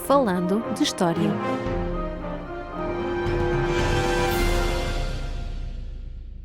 Falando de História.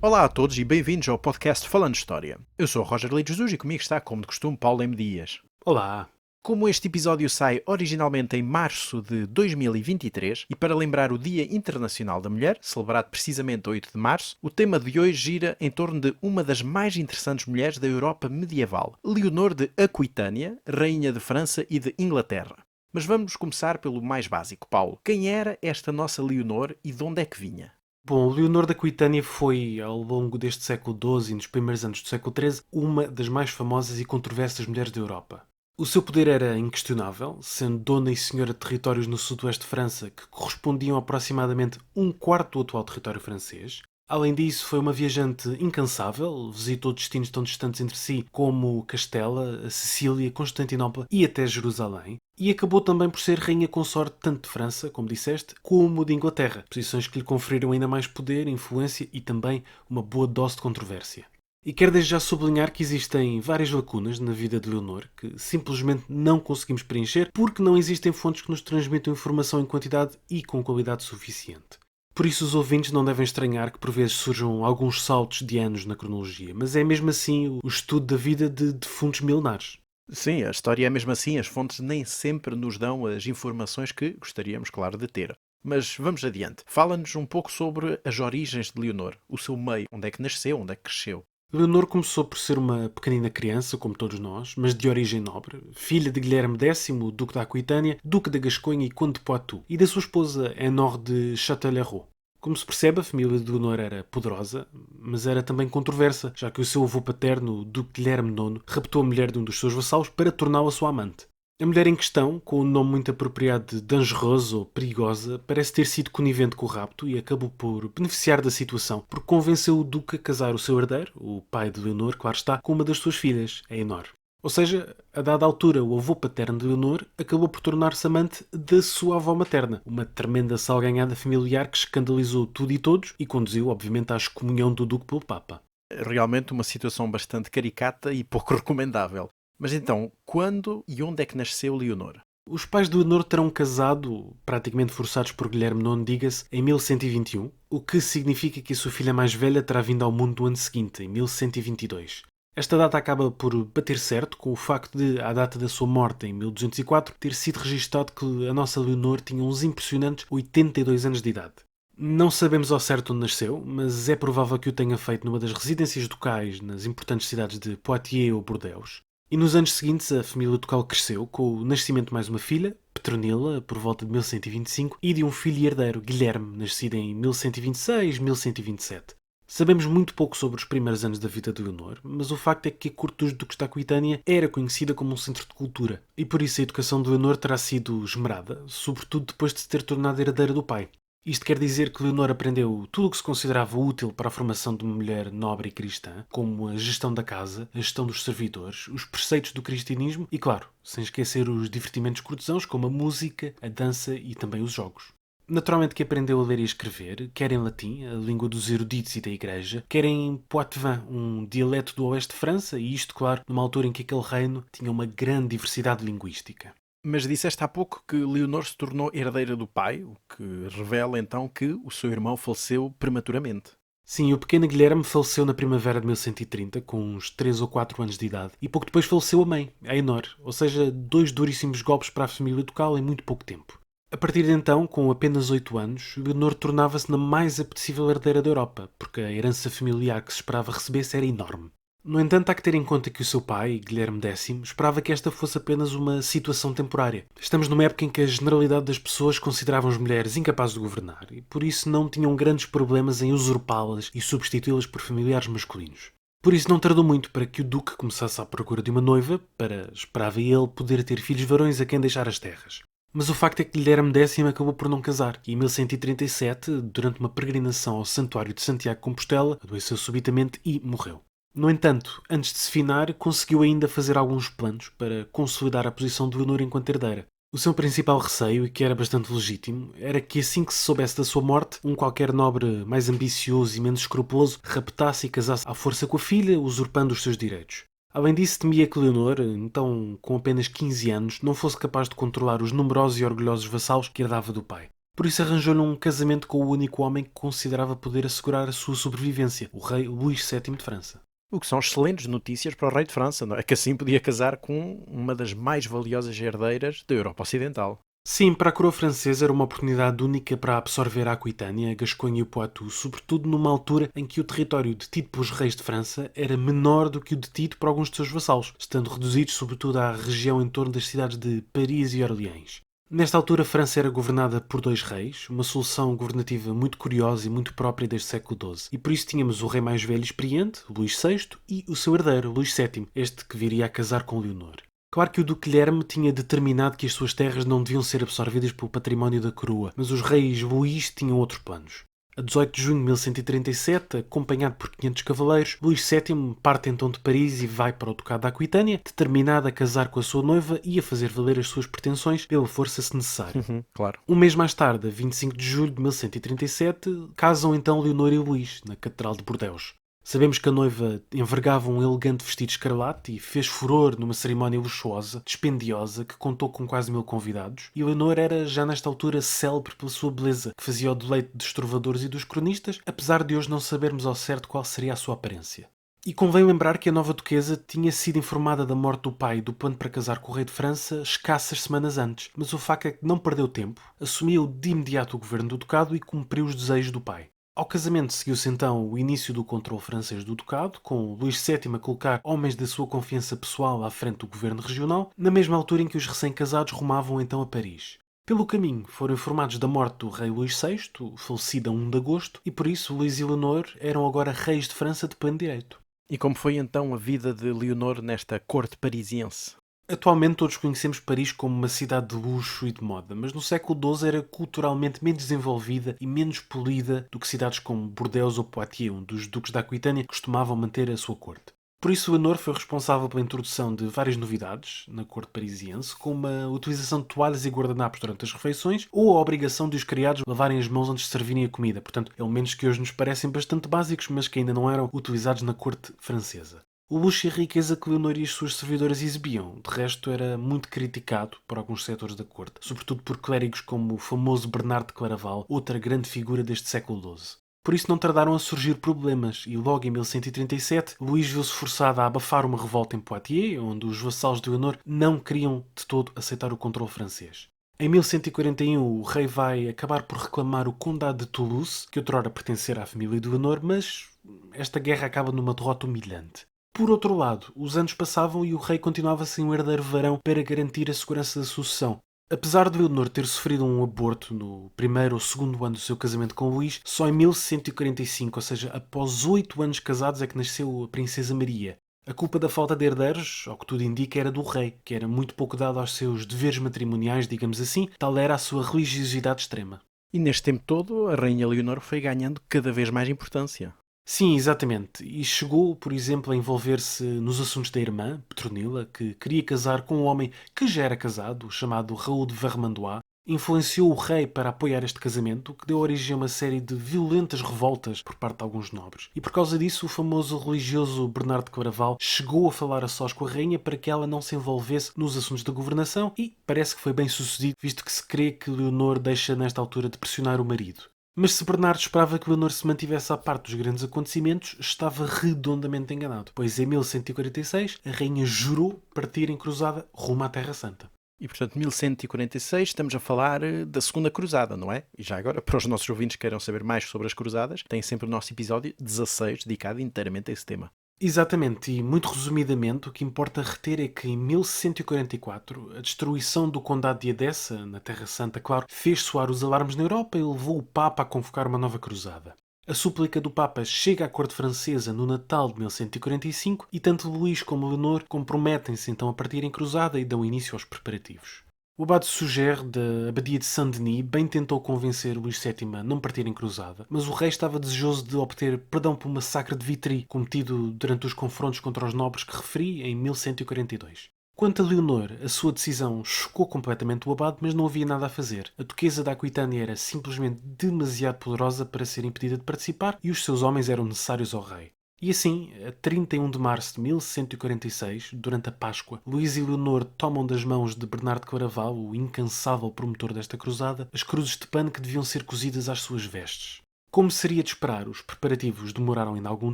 Olá a todos e bem-vindos ao podcast Falando de História. Eu sou o Roger Leite Jesus e comigo está, como de costume, Paulo M. Dias. Olá! Como este episódio sai originalmente em março de 2023 e para lembrar o Dia Internacional da Mulher, celebrado precisamente 8 de março, o tema de hoje gira em torno de uma das mais interessantes mulheres da Europa medieval, Leonor de Aquitânia, rainha de França e de Inglaterra. Mas vamos começar pelo mais básico, Paulo. Quem era esta nossa Leonor e de onde é que vinha? Bom, Leonor da Aquitânia foi, ao longo deste século XII e nos primeiros anos do século XIII, uma das mais famosas e controversas mulheres da Europa. O seu poder era inquestionável, sendo dona e senhora de territórios no sudoeste de França que correspondiam a aproximadamente um quarto do atual território francês. Além disso, foi uma viajante incansável, visitou destinos tão distantes entre si como Castela, a Sicília, Constantinopla e até Jerusalém, e acabou também por ser rainha consorte tanto de França, como disseste, como de Inglaterra, posições que lhe conferiram ainda mais poder, influência e também uma boa dose de controvérsia. E quero desde já sublinhar que existem várias lacunas na vida de Leonor que simplesmente não conseguimos preencher porque não existem fontes que nos transmitam informação em quantidade e com qualidade suficiente. Por isso os ouvintes não devem estranhar que por vezes surjam alguns saltos de anos na cronologia, mas é mesmo assim o estudo da vida de defuntos milenares. Sim, a história é mesmo assim, as fontes nem sempre nos dão as informações que gostaríamos, claro, de ter. Mas vamos adiante. Fala-nos um pouco sobre as origens de Leonor, o seu meio, onde é que nasceu, onde é que cresceu. Leonor começou por ser uma pequenina criança, como todos nós, mas de origem nobre, filha de Guilherme X, duque da Aquitânia, duque da Gasconha e conde de Poitou, e da sua esposa Honor de Châtellerault. Como se percebe, a família de Leonor era poderosa, mas era também controversa, já que o seu avô paterno, o duque Guilherme IX, raptou a mulher de um dos seus vassalos para torná-la sua amante. A mulher em questão, com o nome muito apropriado de dangerosa ou perigosa, parece ter sido conivente com o rapto e acabou por beneficiar da situação, porque convenceu o duque a casar o seu herdeiro, o pai de Leonor, claro está, com uma das suas filhas, a Honor. Ou seja, a dada altura, o avô paterno de Leonor acabou por tornar-se amante da sua avó materna, uma tremenda salganhada familiar que escandalizou tudo e todos e conduziu, obviamente, à excomunhão do duque pelo Papa. Realmente uma situação bastante caricata e pouco recomendável. Mas então, quando e onde é que nasceu Leonor? Os pais de Leonor terão casado, praticamente forçados por Guilherme IX, diga-se, em 1121, o que significa que a sua filha mais velha terá vindo ao mundo no ano seguinte, em 1122. Esta data acaba por bater certo com o facto de, à data da sua morte, em 1204, ter sido registado que a nossa Leonor tinha uns impressionantes 82 anos de idade. Não sabemos ao certo onde nasceu, mas é provável que o tenha feito numa das residências ducais nas importantes cidades de Poitiers ou Bordeaux. E nos anos seguintes a família ducal cresceu, com o nascimento de mais uma filha, Petronila, por volta de 1125, e de um filho e herdeiro, Guilherme, nascido em 1126-1127. Sabemos muito pouco sobre os primeiros anos da vida de Leonor, mas o facto é que a corte dos duques da Aquitânia era conhecida como um centro de cultura, e por isso a educação de Leonor terá sido esmerada, sobretudo depois de se ter tornado herdeira do pai. Isto quer dizer que Leonor aprendeu tudo o que se considerava útil para a formação de uma mulher nobre e cristã, como a gestão da casa, a gestão dos servidores, os preceitos do cristianismo e, claro, sem esquecer os divertimentos cortesãos como a música, a dança e também os jogos. Naturalmente que aprendeu a ler e escrever, quer em latim, a língua dos eruditos e da igreja, quer em poitevin, um dialeto do oeste de França, e isto, claro, numa altura em que aquele reino tinha uma grande diversidade linguística. Mas disseste há pouco que Leonor se tornou herdeira do pai, o que revela então que o seu irmão faleceu prematuramente. Sim, o pequeno Guilherme faleceu na primavera de 1130, com uns 3 ou 4 anos de idade, e pouco depois faleceu a mãe, a Honor, ou seja, 2 duríssimos golpes para a família ducal em muito pouco tempo. A partir de então, com apenas 8 anos, Leonor tornava-se na mais apetecível herdeira da Europa, porque a herança familiar que se esperava recebesse era enorme. No entanto, há que ter em conta que o seu pai, Guilherme X, esperava que esta fosse apenas uma situação temporária. Estamos numa época em que a generalidade das pessoas consideravam as mulheres incapazes de governar e por isso não tinham grandes problemas em usurpá-las e substituí-las por familiares masculinos. Por isso não tardou muito para que o duque começasse à procura de uma noiva, para, esperava ele, poder ter filhos varões a quem deixar as terras. Mas o facto é que Guilherme X acabou por não casar e em 1137, durante uma peregrinação ao Santuário de Santiago de Compostela, adoeceu subitamente e morreu. No entanto, antes de se finar, conseguiu ainda fazer alguns planos para consolidar a posição de Leonor enquanto herdeira. O seu principal receio, e que era bastante legítimo, era que assim que se soubesse da sua morte, um qualquer nobre mais ambicioso e menos escrupuloso raptasse e casasse à força com a filha, usurpando os seus direitos. Além disso, temia que Leonor, então com apenas 15 anos, não fosse capaz de controlar os numerosos e orgulhosos vassalos que herdava do pai. Por isso arranjou-lhe um casamento com o único homem que considerava poder assegurar a sua sobrevivência, o rei Luís VII de França. O que são excelentes notícias para o rei de França, não é? Que assim podia casar com uma das mais valiosas herdeiras da Europa Ocidental. Sim, para a coroa francesa era uma oportunidade única para absorver a Aquitânia, a Gasconha e o Poitou, sobretudo numa altura em que o território detido pelos reis de França era menor do que o detido por alguns de seus vassalos, estando reduzidos sobretudo à região em torno das cidades de Paris e Orleans. Nesta altura, a França era governada por dois reis, uma solução governativa muito curiosa e muito própria desde o século XII, e por isso tínhamos o rei mais velho e experiente, Luís VI, e o seu herdeiro, Luís VII, este que viria a casar com Leonor. Claro que o Duque Guilherme tinha determinado que as suas terras não deviam ser absorvidas pelo património da coroa, mas os reis Luís tinham outros planos. A 18 de junho de 1137, acompanhado por 500 cavaleiros, Luís VII parte então de Paris e vai para o Ducado da Aquitânia, determinado a casar com a sua noiva e a fazer valer as suas pretensões pela força se necessário. Claro. Um mês mais tarde, a 25 de julho de 1137, casam então Leonor e Luís, na Catedral de Bordeaux. Sabemos que a noiva envergava um elegante vestido escarlate e fez furor numa cerimónia luxuosa, dispendiosa, que contou com quase 1000 convidados, e Leonor era já nesta altura célebre pela sua beleza, que fazia o deleite dos trovadores e dos cronistas, apesar de hoje não sabermos ao certo qual seria a sua aparência. E convém lembrar que a nova duquesa tinha sido informada da morte do pai e do plano para casar com o rei de França escassas semanas antes, mas o facto é que não perdeu tempo, assumiu de imediato o governo do ducado e cumpriu os desejos do pai. Ao casamento seguiu-se então o início do controle francês do ducado, com Luís VII a colocar homens da sua confiança pessoal à frente do governo regional, na mesma altura em que os recém-casados rumavam então a Paris. Pelo caminho, foram informados da morte do rei Luís VI, falecido a 1 de agosto, e por isso Luís e Leonor eram agora reis de França de pleno direito. E como foi então a vida de Leonor nesta corte parisiense? Atualmente todos conhecemos Paris como uma cidade de luxo e de moda, mas no século XII era culturalmente menos desenvolvida e menos polida do que cidades como Bordeaux ou Poitiers, onde os duques da Aquitânia costumavam manter a sua corte. Por isso, Leonor foi responsável pela introdução de várias novidades na corte parisiense, como a utilização de toalhas e guardanapos durante as refeições ou a obrigação de os criados lavarem as mãos antes de servirem a comida, portanto, elementos que hoje nos parecem bastante básicos, mas que ainda não eram utilizados na corte francesa. O luxo e a riqueza que Leonor e as suas servidoras exibiam, de resto, era muito criticado por alguns setores da corte, sobretudo por clérigos como o famoso Bernardo de Claraval, outra grande figura deste século XII. Por isso não tardaram a surgir problemas e logo em 1137 Luís viu-se forçado a abafar uma revolta em Poitiers, onde os vassalos de Leonor não queriam de todo aceitar o controle francês. Em 1141 o rei vai acabar por reclamar o condado de Toulouse, que outrora pertencera à família de Leonor, mas esta guerra acaba numa derrota humilhante. Por outro lado, os anos passavam e o rei continuava sem um herdeiro varão para garantir a segurança da sucessão. Apesar de Leonor ter sofrido um aborto no primeiro ou segundo ano do seu casamento com Luís, só em 1145, ou seja, após 8 anos casados, é que nasceu a princesa Maria. A culpa da falta de herdeiros, ao que tudo indica, era do rei, que era muito pouco dado aos seus deveres matrimoniais, digamos assim, tal era a sua religiosidade extrema. E neste tempo todo, a rainha Leonor foi ganhando cada vez mais importância. Sim, exatamente. E chegou, por exemplo, a envolver-se nos assuntos da irmã, Petronila, que queria casar com um homem que já era casado, chamado Raul de Vermandois. Influenciou o rei para apoiar este casamento, que deu origem a uma série de violentas revoltas por parte de alguns nobres. E por causa disso, o famoso religioso Bernardo de Claraval chegou a falar a sós com a rainha para que ela não se envolvesse nos assuntos da governação e parece que foi bem sucedido, visto que se crê que Leonor deixa nesta altura de pressionar o marido. Mas se Bernardo esperava que Leonor se mantivesse à parte dos grandes acontecimentos, estava redondamente enganado, pois em 1146 a rainha jurou partir em cruzada rumo à Terra Santa. E, portanto, 1146 estamos a falar da Segunda Cruzada, não é? E já agora, para os nossos ouvintes que queiram saber mais sobre as cruzadas, tem sempre o nosso episódio 16 dedicado inteiramente a esse tema. Exatamente, e muito resumidamente, o que importa reter é que em 1144 a destruição do Condado de Edessa, na Terra Santa, claro, fez soar os alarmes na Europa e levou o Papa a convocar uma nova cruzada. A súplica do Papa chega à corte francesa no Natal de 1145 e tanto Luís como Leonor comprometem-se então a partir em cruzada e dão início aos preparativos. O abade Suger, da abadia de Saint-Denis, bem tentou convencer Luís VII a não partir em cruzada, mas o rei estava desejoso de obter perdão pelo massacre de Vitry, cometido durante os confrontos contra os nobres que referi em 1142. Quanto a Leonor, a sua decisão chocou completamente o abade, mas não havia nada a fazer. A duquesa da Aquitânia era simplesmente demasiado poderosa para ser impedida de participar e os seus homens eram necessários ao rei. E assim, a 31 de março de 1146, durante a Páscoa, Luís e Leonor tomam das mãos de Bernardo de Claraval, o incansável promotor desta cruzada, as cruzes de pano que deviam ser cozidas às suas vestes. Como seria de esperar, os preparativos demoraram ainda algum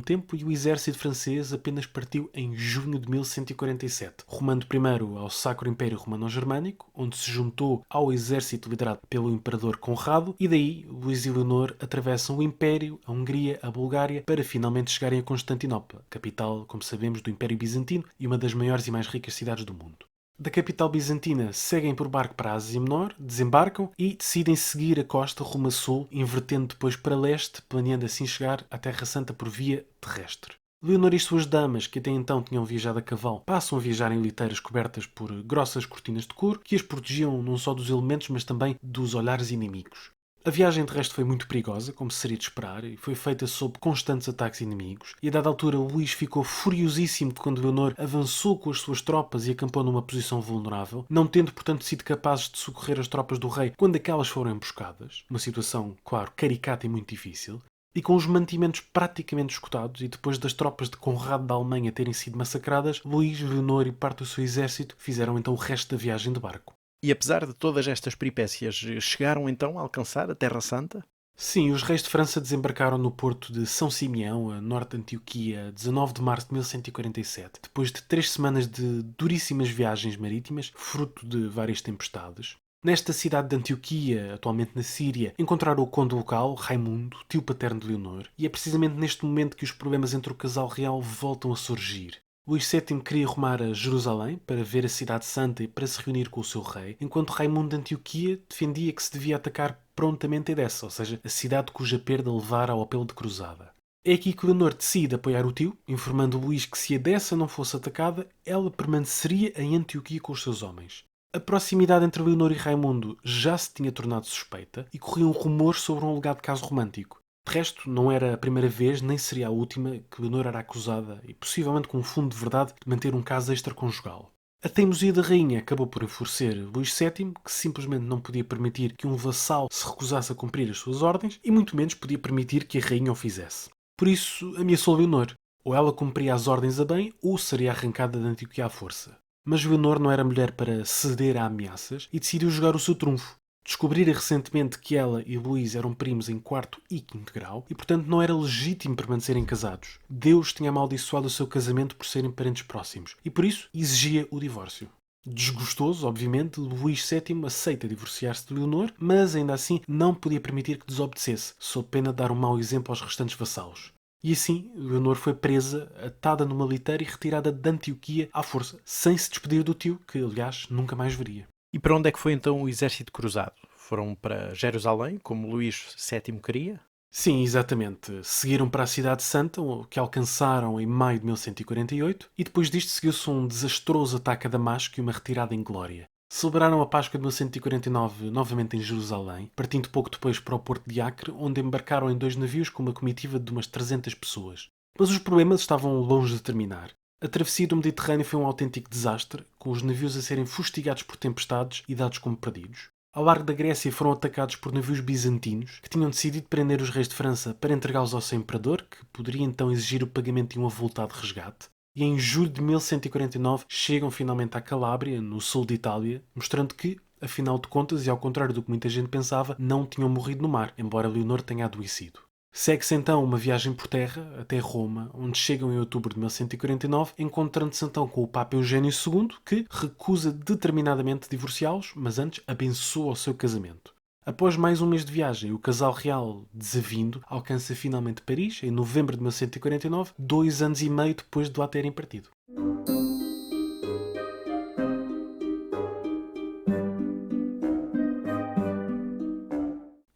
tempo e o exército francês apenas partiu em junho de 1147, rumando primeiro ao Sacro Império Romano-Germânico, onde se juntou ao exército liderado pelo imperador Conrado, e daí Luís e Leonor atravessam o Império, a Hungria, a Bulgária, para finalmente chegarem a Constantinopla, capital, como sabemos, do Império Bizantino e uma das maiores e mais ricas cidades do mundo. Da capital bizantina seguem por barco para a Ásia Menor, desembarcam e decidem seguir a costa rumo a sul, invertendo depois para leste, planeando assim chegar à Terra Santa por via terrestre. Leonor e suas damas, que até então tinham viajado a cavalo, passam a viajar em liteiras cobertas por grossas cortinas de couro, que as protegiam não só dos elementos, mas também dos olhares inimigos. A viagem de resto foi muito perigosa, como seria de esperar, e foi feita sob constantes ataques inimigos, e a dada altura Luís ficou furiosíssimo quando Leonor avançou com as suas tropas e acampou numa posição vulnerável, não tendo, portanto, sido capazes de socorrer as tropas do rei quando aquelas foram emboscadas, uma situação, claro, caricata e muito difícil, e com os mantimentos praticamente esgotados, e depois das tropas de Conrado da Alemanha terem sido massacradas, Luís, Leonor e parte do seu exército fizeram então o resto da viagem de barco. E apesar de todas estas peripécias, chegaram então a alcançar a Terra Santa? Sim, os reis de França desembarcaram no porto de São Simeão, a norte de Antioquia, a 19 de março de 1147, depois de 3 semanas de duríssimas viagens marítimas, fruto de várias tempestades. Nesta cidade de Antioquia, atualmente na Síria, encontraram o conde local, Raimundo, tio paterno de Leonor, e é precisamente neste momento que os problemas entre o casal real voltam a surgir. Luís VII queria rumar a Jerusalém para ver a cidade santa e para se reunir com o seu rei, enquanto Raimundo de Antioquia defendia que se devia atacar prontamente Edessa, ou seja, a cidade cuja perda levara ao apelo de cruzada. É aqui que Leonor decide apoiar o tio, informando Luís que se Edessa não fosse atacada, ela permaneceria em Antioquia com os seus homens. A proximidade entre Leonor e Raimundo já se tinha tornado suspeita e corriam rumores sobre um alegado caso romântico. De resto, não era a primeira vez, nem seria a última, que Leonor era acusada, e possivelmente com um fundo de verdade, de manter um caso extraconjugal. A teimosia da rainha acabou por enfurecer Luís VII, que simplesmente não podia permitir que um vassalo se recusasse a cumprir as suas ordens, e muito menos podia permitir que a rainha o fizesse. Por isso, ameaçou Leonor. Ou ela cumpria as ordens a bem, ou seria arrancada de Antioquia à força. Mas Leonor não era mulher para ceder a ameaças e decidiu jogar o seu trunfo. Descobrira recentemente que ela e Luís eram primos em quarto e quinto grau e, portanto, não era legítimo permanecerem casados. Deus tinha amaldiçoado o seu casamento por serem parentes próximos e, por isso, exigia o divórcio. Desgostoso, obviamente, Luís VII aceita divorciar-se de Leonor, mas ainda assim não podia permitir que desobedecesse, sob pena de dar um mau exemplo aos restantes vassalos. E assim, Leonor foi presa, atada numa liteira e retirada de Antioquia à força, sem se despedir do tio, que, aliás, nunca mais veria. E para onde é que foi então o exército cruzado? Foram para Jerusalém, como Luís VII queria? Sim, exatamente. Seguiram para a Cidade Santa, que alcançaram em maio de 1148, e depois disto seguiu-se um desastroso ataque a Damasco e uma retirada em glória. Celebraram a Páscoa de 1149 novamente em Jerusalém, partindo pouco depois para o porto de Acre, onde embarcaram em 2 navios com uma comitiva de umas 300 pessoas. Mas os problemas estavam longe de terminar. A travessia do Mediterrâneo foi um autêntico desastre, com os navios a serem fustigados por tempestades e dados como perdidos. Ao largo da Grécia foram atacados por navios bizantinos, que tinham decidido prender os reis de França para entregá-los ao seu imperador, que poderia então exigir o pagamento de um avultado resgate. E em julho de 1149 chegam finalmente à Calábria, no sul de Itália, mostrando que, afinal de contas, e ao contrário do que muita gente pensava, não tinham morrido no mar, embora Leonor tenha adoecido. Segue-se então uma viagem por terra até Roma, onde chegam em outubro de 1149, encontrando-se então com o Papa Eugênio II, que recusa determinadamente divorciá-los, mas antes abençoa o seu casamento. Após mais um mês de viagem, o casal real, desavindo, alcança finalmente Paris, em novembro de 1149, 2 anos e meio depois de lá terem partido.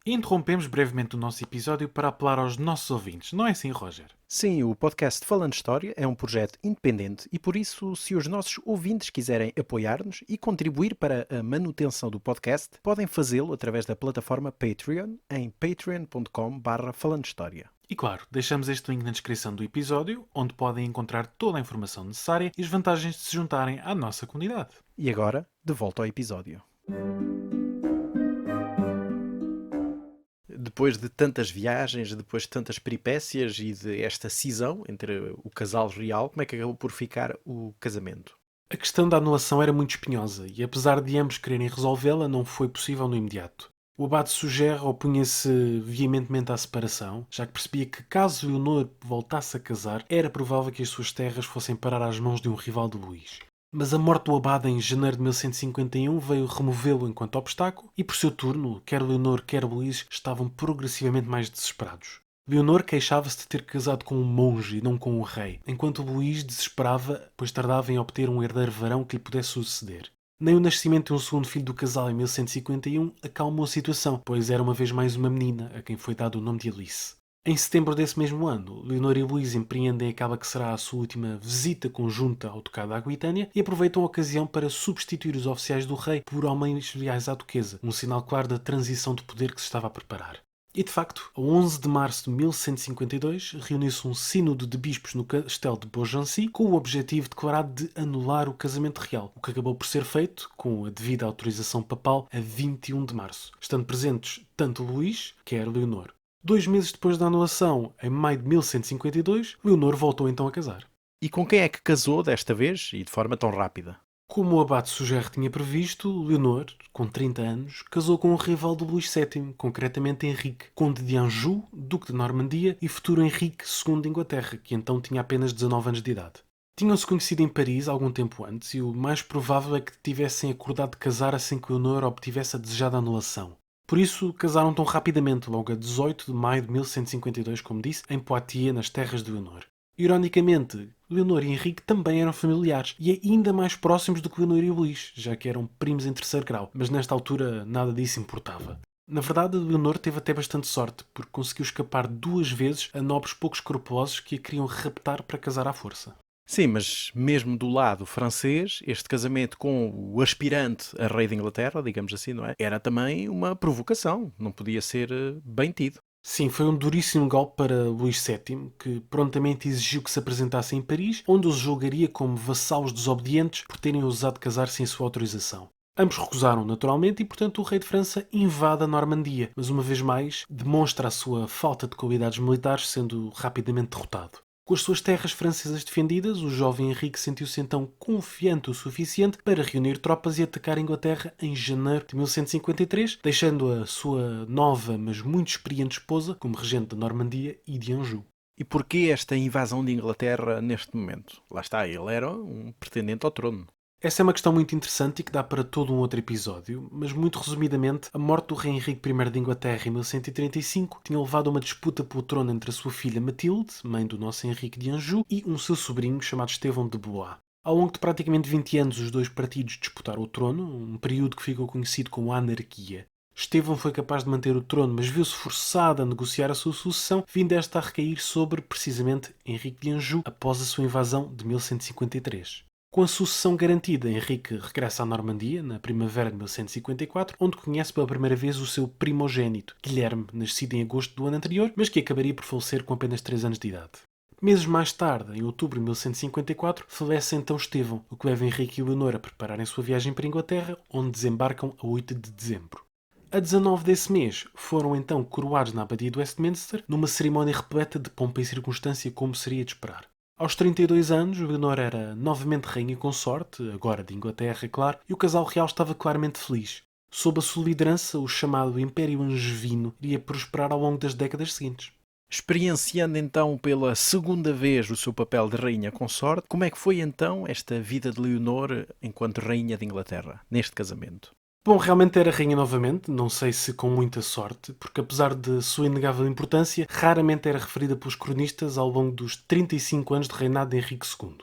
E interrompemos brevemente o nosso episódio para apelar aos nossos ouvintes, não é assim, Roger? Sim, o podcast Falando História é um projeto independente e por isso, se os nossos ouvintes quiserem apoiar-nos e contribuir para a manutenção do podcast, podem fazê-lo através da plataforma Patreon em patreon.com/falandohistoria. E claro, deixamos este link na descrição do episódio, onde podem encontrar toda a informação necessária e as vantagens de se juntarem à nossa comunidade. E agora, de volta ao episódio. Depois de tantas viagens, depois de tantas peripécias e de esta cisão entre o casal real, como é que acabou por ficar o casamento? A questão da anulação era muito espinhosa e, apesar de ambos quererem resolvê-la, não foi possível no imediato. O abade Suger opunha-se veementemente à separação, já que percebia que, caso Leonor voltasse a casar, era provável que as suas terras fossem parar às mãos de um rival de Luís. Mas a morte do abade em janeiro de 1151 veio removê-lo enquanto obstáculo e, por seu turno, quer Leonor quer Luís estavam progressivamente mais desesperados. Leonor queixava-se de ter casado com um monge e não com um rei, enquanto Luís desesperava, pois tardava em obter um herdeiro varão que lhe pudesse suceder. Nem o nascimento de um segundo filho do casal em 1151 acalmou a situação, pois era uma vez mais uma menina, a quem foi dado o nome de Alice. Em setembro desse mesmo ano, Leonor e Luís empreendem aquela que será a sua última visita conjunta ao Ducado da Aquitânia e aproveitam a ocasião para substituir os oficiais do rei por homens leais à duquesa, um sinal claro da transição de poder que se estava a preparar. E de facto, a 11 de março de 1152, reuniu-se um sínodo de bispos no castelo de Beaugency com o objetivo declarado de anular o casamento real, o que acabou por ser feito, com a devida autorização papal, a 21 de março, estando presentes tanto Luís, quer Leonor. 2 meses depois da anulação, em maio de 1152, Leonor voltou então a casar. E com quem é que casou desta vez e de forma tão rápida? Como o abade Suger tinha previsto, Leonor, com 30 anos, casou com um rival do Luís VII, concretamente Henrique, conde de Anjou, duque de Normandia e futuro Henrique II de Inglaterra, que então tinha apenas 19 anos de idade. Tinham-se conhecido em Paris algum tempo antes e o mais provável é que tivessem acordado casar assim que Leonor obtivesse a desejada anulação. Por isso, casaram tão rapidamente, logo a 18 de maio de 1152, como disse, em Poitiers, nas terras de Leonor. Ironicamente, Leonor e Henrique também eram familiares e ainda mais próximos do que Leonor e Luís, já que eram primos em terceiro grau, mas nesta altura nada disso importava. Na verdade, Leonor teve até bastante sorte, porque conseguiu escapar 2 vezes a nobres pouco escrupulosos que a queriam raptar para casar à força. Sim, mas mesmo do lado francês, este casamento com o aspirante a rei de Inglaterra, digamos assim, não é? Era também uma provocação, não podia ser bem tido. Sim, foi um duríssimo golpe para Luís VII, que prontamente exigiu que se apresentasse em Paris, onde os julgaria como vassalos desobedientes por terem ousado casar sem sua autorização. Ambos recusaram, naturalmente, e portanto o rei de França invade a Normandia, mas uma vez mais demonstra a sua falta de qualidades militares, sendo rapidamente derrotado. Com as suas terras francesas defendidas, o jovem Henrique sentiu-se então confiante o suficiente para reunir tropas e atacar a Inglaterra em janeiro de 1153, deixando a sua nova, mas muito experiente esposa como regente da Normandia e de Anjou. E porquê esta invasão de Inglaterra neste momento? Lá está, ele era um pretendente ao trono. Essa é uma questão muito interessante e que dá para todo um outro episódio, mas muito resumidamente, a morte do rei Henrique I de Inglaterra em 1135 tinha levado a uma disputa pelo trono entre a sua filha Matilde, mãe do nosso Henrique de Anjou, e um seu sobrinho chamado Estevão de Blois. Ao longo de praticamente 20 anos, os dois partidos disputaram o trono, um período que ficou conhecido como a anarquia. Estevão foi capaz de manter o trono, mas viu-se forçado a negociar a sua sucessão, vindo esta a recair sobre, precisamente, Henrique de Anjou, após a sua invasão de 1153. Com a sucessão garantida, Henrique regressa à Normandia, na primavera de 1154, onde conhece pela primeira vez o seu primogênito, Guilherme, nascido em agosto do ano anterior, mas que acabaria por falecer com apenas 3 anos de idade. Meses mais tarde, em outubro de 1154, falece então Estevão, o que leva Henrique e Leonor a prepararem sua viagem para a Inglaterra, onde desembarcam a 8 de dezembro. A 19 desse mês, foram então coroados na Abadia de Westminster, numa cerimónia repleta de pompa e circunstância, como seria de esperar. Aos 32 anos, Leonor era novamente rainha consorte, agora de Inglaterra, claro, e o casal real estava claramente feliz. Sob a sua liderança, o chamado Império Angevino iria prosperar ao longo das décadas seguintes. Experienciando então pela segunda vez o seu papel de rainha consorte, como é que foi então esta vida de Leonor enquanto rainha de Inglaterra, neste casamento? Bom, realmente era rainha novamente, não sei se com muita sorte, porque apesar de sua inegável importância, raramente era referida pelos cronistas ao longo dos 35 anos de reinado de Henrique II.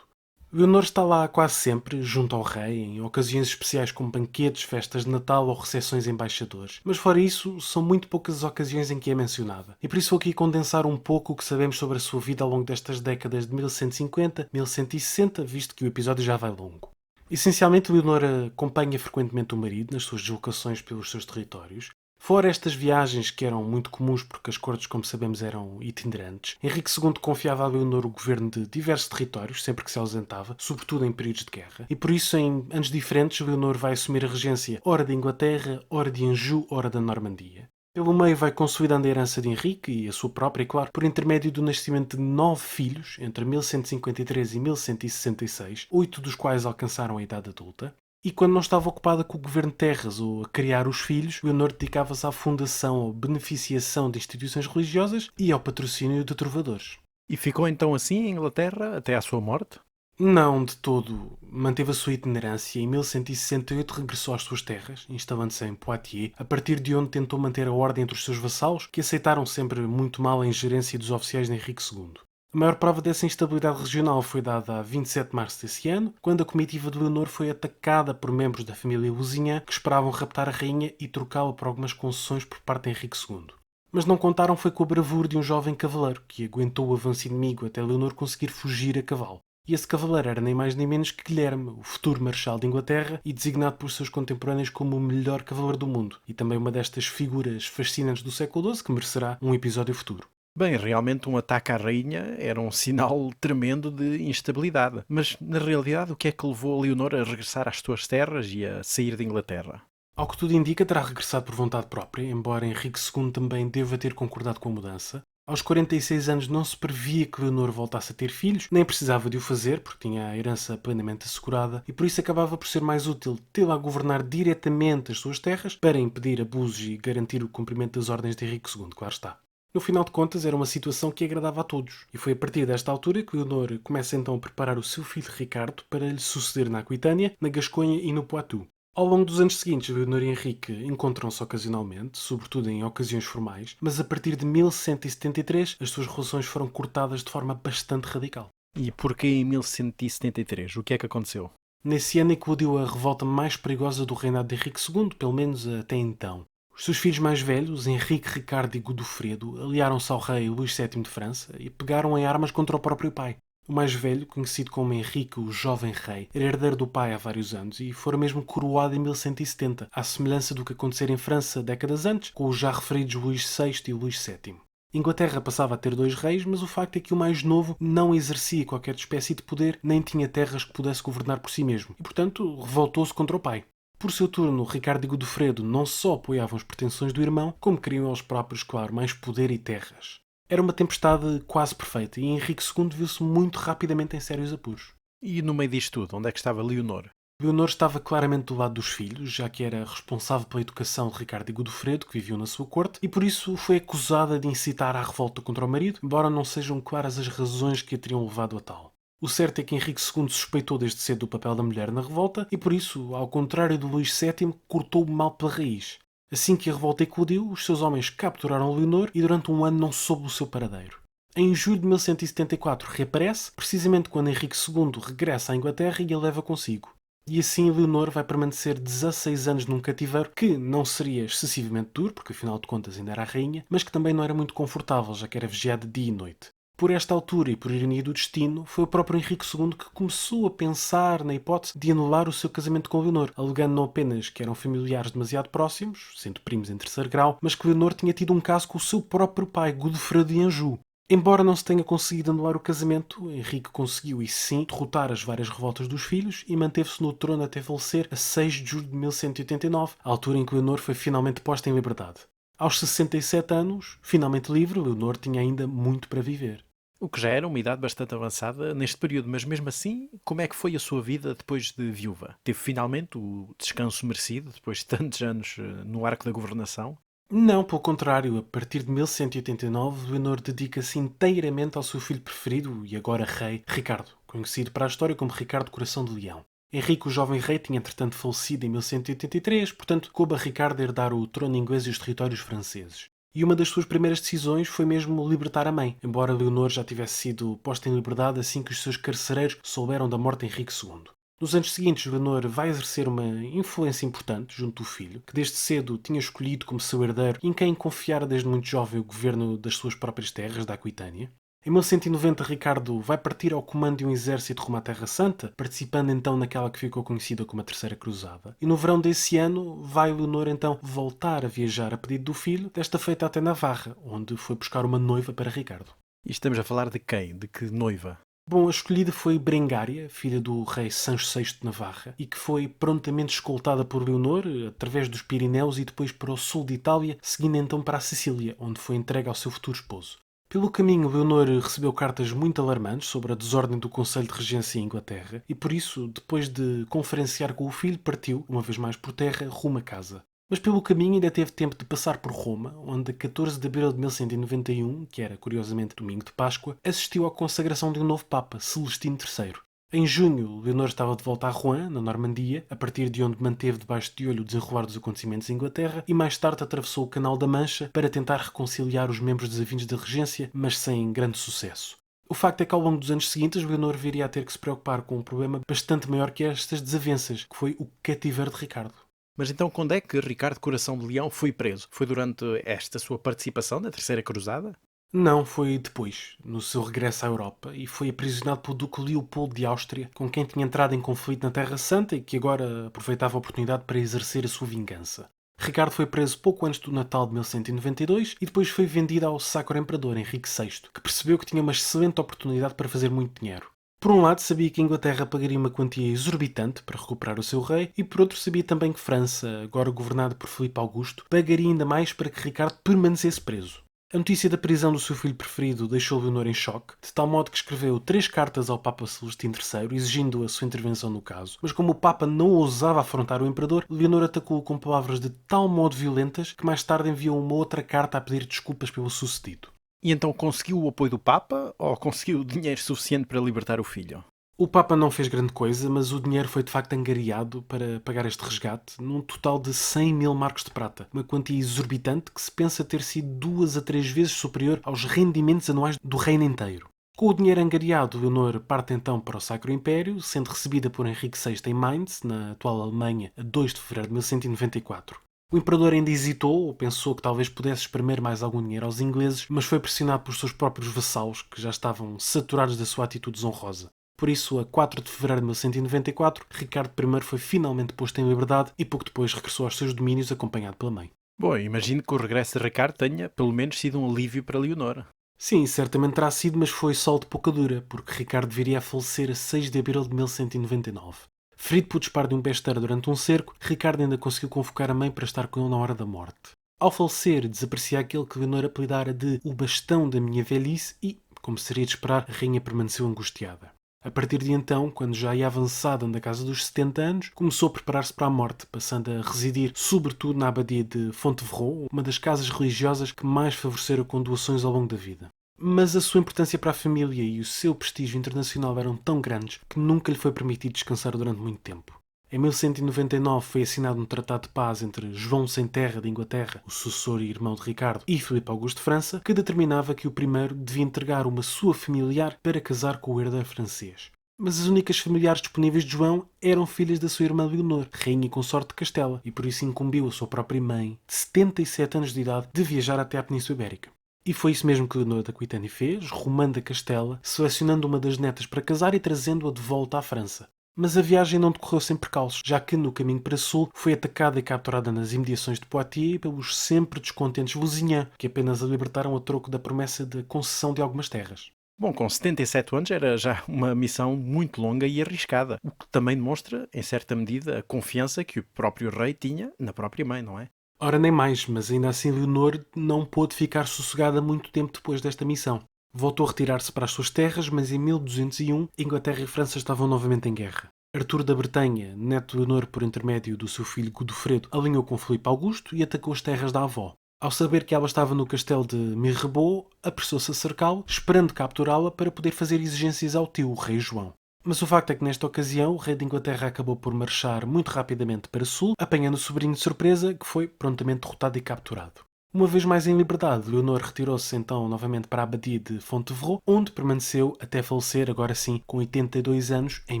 Leonor está lá quase sempre, junto ao rei, em ocasiões especiais como banquetes, festas de Natal ou recepções de embaixadores. Mas fora isso, são muito poucas as ocasiões em que é mencionada. E por isso vou aqui condensar um pouco o que sabemos sobre a sua vida ao longo destas décadas de 1150, 1160, visto que o episódio já vai longo. Essencialmente, Leonor acompanha frequentemente o marido nas suas deslocações pelos seus territórios. Fora estas viagens que eram muito comuns porque as cortes, como sabemos, eram itinerantes, Henrique II confiava a Leonor o governo de diversos territórios, sempre que se ausentava, sobretudo em períodos de guerra. E por isso, em anos diferentes, Leonor vai assumir a regência ora de Inglaterra, ora de Anjou, ora da Normandia. Pelo meio vai consolidando a herança de Henrique e a sua própria, claro, por intermédio do nascimento de 9 filhos entre 1153 e 1166, 8 dos quais alcançaram a idade adulta. E quando não estava ocupada com o governo de terras ou a criar os filhos, Leonor dedicava-se à fundação ou beneficiação de instituições religiosas e ao patrocínio de trovadores. E ficou então assim em Inglaterra até à sua morte? Não, de todo. Manteve a sua itinerância e em 1168 regressou às suas terras, instalando-se em Poitiers, a partir de onde tentou manter a ordem entre os seus vassalos, que aceitaram sempre muito mal a ingerência dos oficiais de Henrique II. A maior prova dessa instabilidade regional foi dada a 27 de março desse ano, quando a comitiva de Leonor foi atacada por membros da família Lusignan que esperavam raptar a rainha e trocá-la por algumas concessões por parte de Henrique II. Mas não contaram foi com a bravura de um jovem cavaleiro que aguentou o avanço inimigo até Leonor conseguir fugir a cavalo. E esse cavaleiro era nem mais nem menos que Guilherme, o futuro Marechal de Inglaterra e designado por seus contemporâneos como o melhor cavaleiro do mundo, e também uma destas figuras fascinantes do século XII que merecerá um episódio futuro. Bem, realmente um ataque à rainha era um sinal tremendo de instabilidade. Mas, na realidade, o que é que levou a Leonor a regressar às suas terras e a sair de Inglaterra? Ao que tudo indica, terá regressado por vontade própria, embora Henrique II também deva ter concordado com a mudança. Aos 46 anos não se previa que Leonor voltasse a ter filhos, nem precisava de o fazer, porque tinha a herança plenamente assegurada, e por isso acabava por ser mais útil tê-la a governar diretamente as suas terras para impedir abusos e garantir o cumprimento das ordens de Henrique II, claro está. No final de contas, era uma situação que agradava a todos, e foi a partir desta altura que Leonor começa então a preparar o seu filho Ricardo para lhe suceder na Aquitânia, na Gasconha e no Poitou. Ao longo dos anos seguintes, Leonor e Henrique encontram-se ocasionalmente, sobretudo em ocasiões formais, mas a partir de 1173 as suas relações foram cortadas de forma bastante radical. E porquê em 1173? O que é que aconteceu? Nesse ano eclodiu a revolta mais perigosa do reinado de Henrique II, pelo menos até então. Os seus filhos mais velhos, Henrique, Ricardo e Godofredo, aliaram-se ao rei Luís VII de França e pegaram em armas contra o próprio pai. O mais velho, conhecido como Henrique, o Jovem Rei, era herdeiro do pai há vários anos e fora mesmo coroado em 1170, à semelhança do que acontecera em França décadas antes, com os já referidos Luís VI e Luís VII. Inglaterra passava a ter 2 reis, mas o facto é que o mais novo não exercia qualquer espécie de poder, nem tinha terras que pudesse governar por si mesmo, e portanto revoltou-se contra o pai. Por seu turno, Ricardo e Godofredo não só apoiavam as pretensões do irmão, como queriam eles próprios, claro, mais poder e terras. Era uma tempestade quase perfeita e Henrique II viu-se muito rapidamente em sérios apuros. E no meio disto tudo, onde é que estava Leonor? Leonor estava claramente do lado dos filhos, já que era responsável pela educação de Ricardo e Godofredo, que viviam na sua corte, e por isso foi acusada de incitar à revolta contra o marido, embora não sejam claras as razões que a teriam levado a tal. O certo é que Henrique II suspeitou desde cedo do papel da mulher na revolta e por isso, ao contrário do Luís VII, cortou o mal pela raiz. Assim que a revolta eclodiu, os seus homens capturaram Leonor e durante um ano não soube o seu paradeiro. Em julho de 1174 reaparece, precisamente quando Henrique II regressa à Inglaterra e a leva consigo. E assim Leonor vai permanecer 16 anos num cativeiro que não seria excessivamente duro, porque afinal de contas ainda era a rainha, mas que também não era muito confortável, já que era vigiada dia e noite. Por esta altura e por ironia do destino, foi o próprio Henrique II que começou a pensar na hipótese de anular o seu casamento com Leonor, alegando não apenas que eram familiares demasiado próximos, sendo primos em terceiro grau, mas que Leonor tinha tido um caso com o seu próprio pai, Godofredo de Anjou. Embora não se tenha conseguido anular o casamento, Henrique conseguiu, e sim, derrotar as várias revoltas dos filhos e manteve-se no trono até falecer a 6 de julho de 1189, a altura em que Leonor foi finalmente posta em liberdade. Aos 67 anos, finalmente livre, Leonor tinha ainda muito para viver. O que já era uma idade bastante avançada neste período, mas mesmo assim, como é que foi a sua vida depois de viúva? Teve finalmente o descanso merecido, depois de tantos anos no arco da governação? Não, pelo contrário, a partir de 1189, Leonor dedica-se inteiramente ao seu filho preferido e agora rei, Ricardo, conhecido para a história como Ricardo Coração de Leão. Henrique, o jovem rei, tinha entretanto falecido em 1183, portanto coube a Ricardo herdar o trono inglês e os territórios franceses. E uma das suas primeiras decisões foi mesmo libertar a mãe, embora Leonor já tivesse sido posta em liberdade assim que os seus carcereiros souberam da morte de Henrique II. Nos anos seguintes, Leonor vai exercer uma influência importante junto do filho, que desde cedo tinha escolhido como seu herdeiro e em quem confiara desde muito jovem o governo das suas próprias terras, da Aquitânia. Em 1190, Ricardo vai partir ao comando de um exército rumo à Terra Santa, participando então naquela que ficou conhecida como a Terceira Cruzada. E no verão desse ano, vai Leonor então voltar a viajar a pedido do filho, desta feita até Navarra, onde foi buscar uma noiva para Ricardo. E estamos a falar de quem? De que noiva? Bom, a escolhida foi Berengária, filha do rei Sancho VI de Navarra, e que foi prontamente escoltada por Leonor através dos Pirineus e depois para o sul de Itália, seguindo então para a Sicília, onde foi entregue ao seu futuro esposo. Pelo caminho, Leonor recebeu cartas muito alarmantes sobre a desordem do Conselho de Regência em Inglaterra e, por isso, depois de conferenciar com o filho, partiu, uma vez mais por terra, rumo a casa. Mas pelo caminho ainda teve tempo de passar por Roma, onde a 14 de abril de 1191, que era curiosamente domingo de Páscoa, assistiu à consagração de um novo Papa, Celestino III. Em junho, Leonor estava de volta a Rouen, na Normandia, a partir de onde manteve debaixo de olho o desenrolar dos acontecimentos em Inglaterra, e mais tarde atravessou o Canal da Mancha para tentar reconciliar os membros desavindos da regência, mas sem grande sucesso. O facto é que ao longo dos anos seguintes, Leonor viria a ter que se preocupar com um problema bastante maior que estas desavenças, que foi o cativeiro de Ricardo. Mas então quando é que Ricardo Coração de Leão foi preso? Foi durante esta sua participação na Terceira Cruzada? Não, foi depois, no seu regresso à Europa, e foi aprisionado pelo Duque Leopoldo de Áustria, com quem tinha entrado em conflito na Terra Santa e que agora aproveitava a oportunidade para exercer a sua vingança. Ricardo foi preso pouco antes do Natal de 1192 e depois foi vendido ao Sacro Imperador Henrique VI, que percebeu que tinha uma excelente oportunidade para fazer muito dinheiro. Por um lado, sabia que a Inglaterra pagaria uma quantia exorbitante para recuperar o seu rei, e por outro, sabia também que França, agora governada por Filipe Augusto, pagaria ainda mais para que Ricardo permanecesse preso. A notícia da prisão do seu filho preferido deixou Leonor em choque, de tal modo que escreveu 3 cartas ao Papa Celestino III, exigindo a sua intervenção no caso. Mas como o Papa não ousava afrontar o Imperador, Leonor atacou-o com palavras de tal modo violentas que mais tarde enviou uma outra carta a pedir desculpas pelo sucedido. E então conseguiu o apoio do Papa ou conseguiu dinheiro suficiente para libertar o filho? O Papa não fez grande coisa, mas o dinheiro foi de facto angariado para pagar este resgate, num total de 100.000 marcos de prata, uma quantia exorbitante que se pensa ter sido 2 a 3 vezes superior aos rendimentos anuais do reino inteiro. Com o dinheiro angariado, Leonor parte então para o Sacro Império, sendo recebida por Henrique VI em Mainz, na atual Alemanha, a 2 de fevereiro de 1194. O imperador ainda hesitou, ou pensou que talvez pudesse espremer mais algum dinheiro aos ingleses, mas foi pressionado por seus próprios vassalos, que já estavam saturados da sua atitude desonrosa. Por isso, a 4 de fevereiro de 1194, Ricardo I foi finalmente posto em liberdade e pouco depois regressou aos seus domínios acompanhado pela mãe. Bom, imagino que o regresso de Ricardo tenha pelo menos sido um alívio para Leonor. Sim, certamente terá sido, mas foi sol de pouca dura, porque Ricardo viria a falecer a 6 de abril de 1199. Ferido por disparo de um besteiro durante um cerco, Ricardo ainda conseguiu convocar a mãe para estar com ele na hora da morte. Ao falecer, desaparecia aquele que Leonor apelidara de o bastão da minha velhice e, como seria de esperar, a rainha permaneceu angustiada. A partir de então, quando já ia avançada na casa dos 70 anos, começou a preparar-se para a morte, passando a residir sobretudo na abadia de Fontevraud, uma das casas religiosas que mais favoreceram com doações ao longo da vida. Mas a sua importância para a família e o seu prestígio internacional eram tão grandes que nunca lhe foi permitido descansar durante muito tempo. Em 1199 foi assinado um tratado de paz entre João Sem Terra de Inglaterra, o sucessor e irmão de Ricardo, e Filipe Augusto de França, que determinava que o primeiro devia entregar uma sua familiar para casar com o herdeiro francês. Mas as únicas familiares disponíveis de João eram filhas da sua irmã Leonor, rainha e consorte de Castela, e por isso incumbiu a sua própria mãe, de 77 anos de idade, de viajar até à Península Ibérica. E foi isso mesmo que Leonor da Aquitânia fez, rumando a Castela, selecionando uma das netas para casar e trazendo-a de volta à França. Mas a viagem não decorreu sem percalços, já que no caminho para sul foi atacada e capturada nas imediações de Poitiers pelos sempre descontentes Lusignan, que apenas a libertaram a troco da promessa de concessão de algumas terras. Bom, com 77 anos era já uma missão muito longa e arriscada, o que também demonstra, em certa medida, a confiança que o próprio rei tinha na própria mãe, não é? Ora, nem mais, mas ainda assim Leonor não pôde ficar sossegada muito tempo depois desta missão. Voltou a retirar-se para as suas terras, mas em 1201 Inglaterra e França estavam novamente em guerra. Artur da Bretanha, neto de Leonor por intermédio do seu filho Godofredo, alinhou com Filipe Augusto e atacou as terras da avó. Ao saber que ela estava no castelo de Mirebeau, apressou-se a cercá-lo, esperando capturá-la para poder fazer exigências ao tio, o rei João. Mas o facto é que nesta ocasião o rei de Inglaterra acabou por marchar muito rapidamente para sul, apanhando o sobrinho de surpresa, que foi prontamente derrotado e capturado. Uma vez mais em liberdade, Leonor retirou-se então novamente para a abadia de Fontevraud, onde permaneceu até falecer, agora sim, com 82 anos, em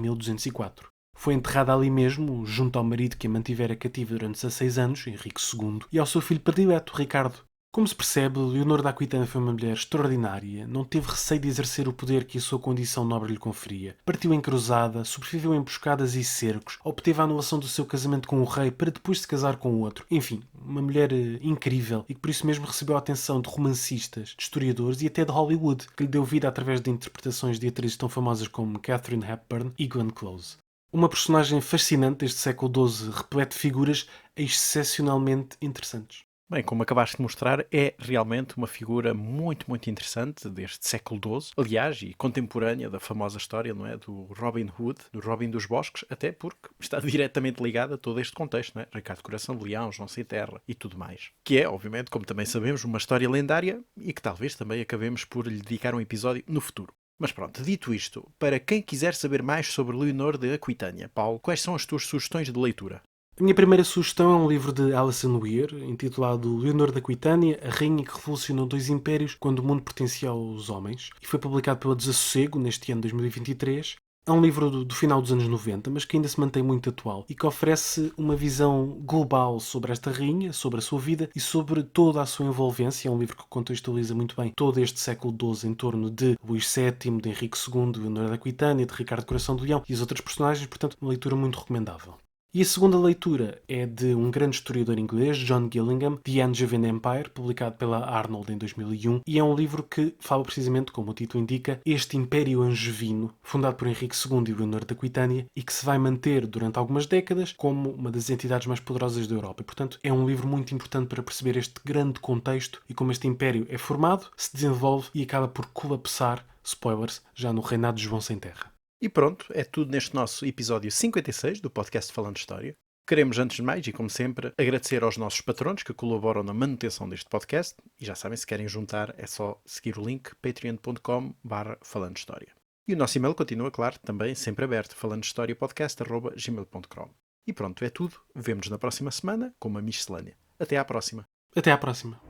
1204. Foi enterrada ali mesmo, junto ao marido que a mantivera cativa durante 16 anos, Henrique II, e ao seu filho predileto, Ricardo. Como se percebe, Leonor da Aquitânia foi uma mulher extraordinária, não teve receio de exercer o poder que a sua condição nobre lhe conferia. Partiu em cruzada, sobreviveu a emboscadas e cercos, obteve a anulação do seu casamento com o rei para depois se casar com o outro. Enfim, uma mulher incrível e que por isso mesmo recebeu a atenção de romancistas, de historiadores e até de Hollywood, que lhe deu vida através de interpretações de atrizes tão famosas como Katharine Hepburn e Glenn Close. Uma personagem fascinante deste século XII, repleto de figuras excepcionalmente interessantes. Bem, como acabaste de mostrar, é realmente uma figura muito, muito interessante deste século XII, aliás, e contemporânea da famosa história, não é, do Robin Hood, do Robin dos Bosques, até porque está diretamente ligada a todo este contexto, não é? Ricardo Coração de Leão, João Sem Terra e tudo mais. Que é, obviamente, como também sabemos, uma história lendária e que talvez também acabemos por lhe dedicar um episódio no futuro. Mas pronto, dito isto, para quem quiser saber mais sobre Leonor de Aquitânia, Paulo, quais são as tuas sugestões de leitura? A minha primeira sugestão é um livro de Alison Weir, intitulado Leonor da Aquitânia, a rainha que revolucionou dois impérios quando o mundo pertencia aos homens, e foi publicado pela Desassossego neste ano de 2023. É um livro do final dos anos 90, mas que ainda se mantém muito atual e que oferece uma visão global sobre esta rainha, sobre a sua vida e sobre toda a sua envolvência. É um livro que contextualiza muito bem todo este século XII em torno de Luís VII, de Henrique II, de Leonor da Aquitânia, de Ricardo Coração de Leão e os outros personagens, portanto, uma leitura muito recomendável. E a segunda leitura é de um grande historiador inglês, John Gillingham, The Angevin Empire, publicado pela Arnold em 2001, e é um livro que fala precisamente, como o título indica, este Império Angevino, fundado por Henrique II e Leonor da Aquitânia, e que se vai manter durante algumas décadas como uma das entidades mais poderosas da Europa. E, portanto, é um livro muito importante para perceber este grande contexto e como este império é formado, se desenvolve e acaba por colapsar, spoilers, já no reinado de João Sem Terra. E pronto, é tudo neste nosso episódio 56 do podcast Falando História. Queremos, antes de mais, e como sempre, agradecer aos nossos patronos que colaboram na manutenção deste podcast. E já sabem, se querem juntar, é só seguir o link patreon.com/falandohistoria. E o nosso e-mail continua, claro, também sempre aberto, falandohistoriapodcast@gmail.com. E pronto, é tudo. Vemo-nos na próxima semana com uma miscelânea. Até à próxima. Até à próxima.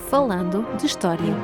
Falando de História.